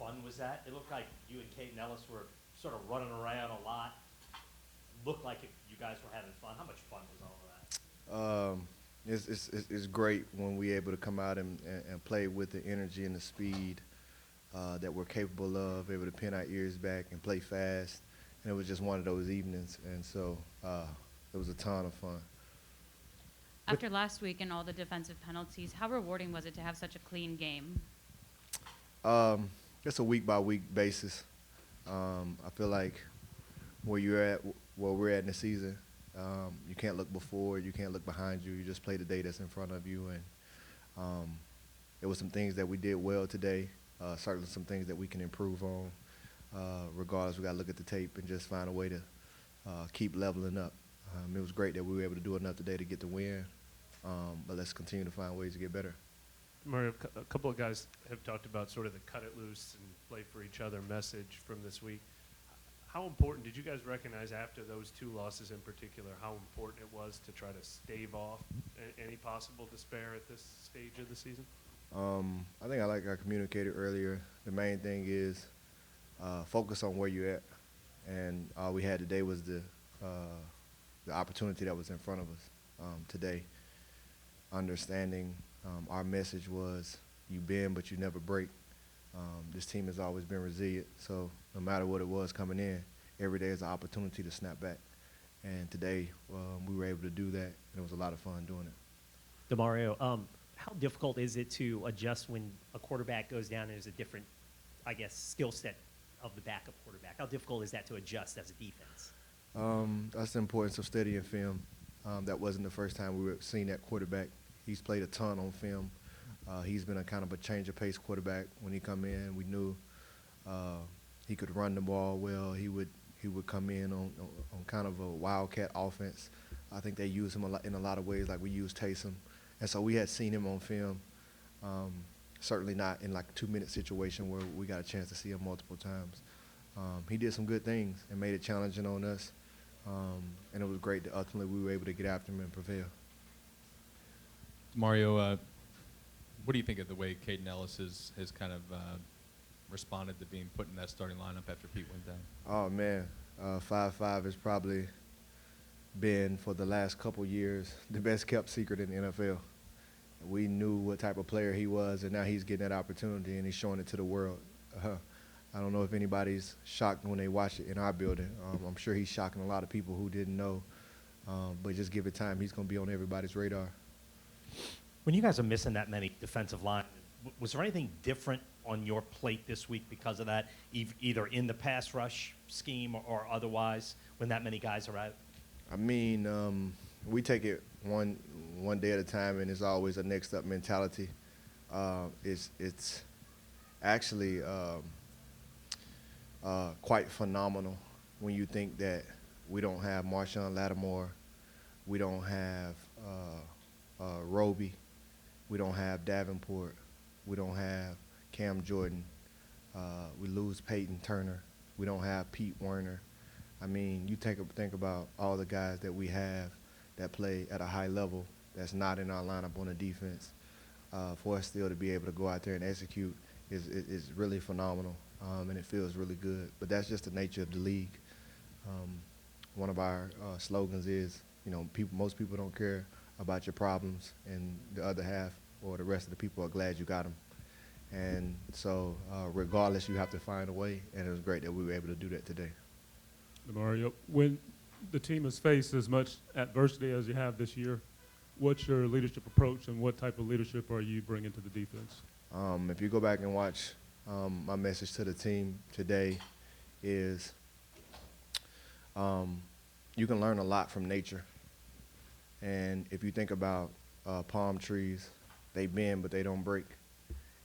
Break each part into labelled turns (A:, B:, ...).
A: fun was that? It looked like you and Kate and Ellis were sort of running around a lot. Looked like you guys were having fun. How much fun was all of that?
B: It's great when we're able to come out and play with the energy and the speed that we're capable of, able to pin our ears back and play fast. And it was just one of those evenings, and so it was a ton of fun.
C: After last week and all the defensive penalties, how rewarding was it to have such a clean game?
B: It's a week-by-week basis. I feel like where you're at, where we're at in the season, you can't look before, you can't look behind you. You just play the day that's in front of you. And it was some things that we did well today, certainly some things that we can improve on. Regardless, we got to look at the tape and just find a way to keep leveling up. It was great that we were able to do enough today to get the win, but let's continue to find ways to get better.
D: Mario, a couple of guys have talked about sort of the cut it loose and play for each other message from this week. How important did you guys recognize after those two losses in particular how important it was to try to stave off any possible despair at this stage of the season?
B: I think I communicated earlier, the main thing is focus on where you're at. And all we had today was the opportunity that was in front of us today. Understanding our message was you bend but you never break. This team has always been resilient, so no matter what it was coming in, every day is an opportunity to snap back. And today we were able to do that, and it was a lot of fun doing it.
A: Demario, how difficult is it to adjust when a quarterback goes down and there's a different, I guess, skill set of the backup quarterback? How difficult is that to adjust as a defense?
B: That's the importance of studying film. That wasn't the first time we were seeing that quarterback. He's played a ton on film. He's been a kind of a change of pace quarterback. When he come in, we knew he could run the ball well. He would come in on kind of a wildcat offense. I think they use him in a lot of ways, like we use Taysom. And so we had seen him on film. Certainly not in like a 2-minute situation where we got a chance to see him multiple times. He did some good things and made it challenging on us. And it was great that ultimately we were able to get after him and prevail.
E: Mario, what do you think of the way Caden Ellis has kind of responded to being put in that starting lineup after Pete went down?
B: Oh, man. 5'5" has probably been, for the last couple years, the best kept secret in the NFL. We knew what type of player he was, and now he's getting that opportunity, and he's showing it to the world. I don't know if anybody's shocked when they watch it in our building. I'm sure he's shocking a lot of people who didn't know. But just give it time. He's going to be on everybody's radar.
A: When you guys are missing that many defensive line, was there anything different on your plate this week because of that, either in the pass rush scheme or otherwise, when that many guys are out?
B: I mean, we take it one day at a time, and it's always a next up mentality. It's actually quite phenomenal when you think that we don't have Marshawn Lattimore, we don't have Roby, we don't have Davenport, we don't have Cam Jordan, we lose Peyton Turner, we don't have Pete Werner. I mean, you think about all the guys that we have that play at a high level that's not in our lineup on the defense. For us still to be able to go out there and execute is really phenomenal, and it feels really good. But that's just the nature of the league. One of our slogans is, most people don't care about your problems, and the other half or the rest of the people are glad you got them. And so regardless, you have to find a way, and it was great that we were able to do that today.
F: Demario, when the team has faced as much adversity as you have this year, what's your leadership approach, and what type of leadership are you bringing to the defense?
B: If you go back and watch my message to the team today is you can learn a lot from nature. And if you think about palm trees, they bend but they don't break.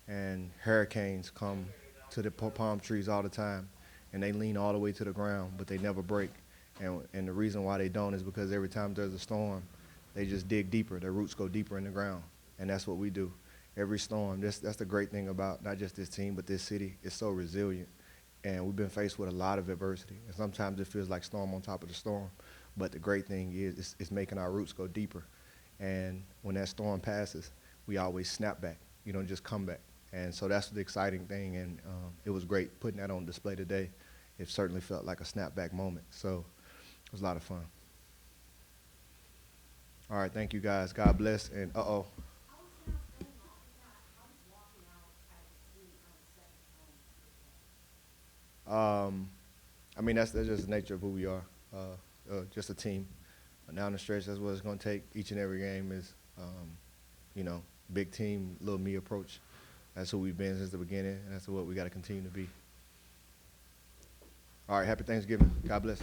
B: And hurricanes come to the palm trees all the time, and they lean all the way to the ground, but they never break. And the reason why they don't is because every time there's a storm, they just dig deeper. Their roots go deeper in the ground, and that's what we do. Every storm, that's the great thing about not just this team, but this city. It's so resilient, and we've been faced with a lot of adversity. And sometimes it feels like storm on top of the storm, but the great thing is it's making our roots go deeper. And when that storm passes, we always snap back. You don't just come back. And so that's the exciting thing, and it was great putting that on display today. It certainly felt like a snapback moment, so it was a lot of fun. All right, thank you guys. God bless, and uh-oh. I mean, that's just the nature of who we are, just a team. Down the stretch, that's what it's going to take. Each and every game is, you know, big team, little me approach. That's who we've been since the beginning, and that's what we got to continue to be. All right, happy Thanksgiving. God bless.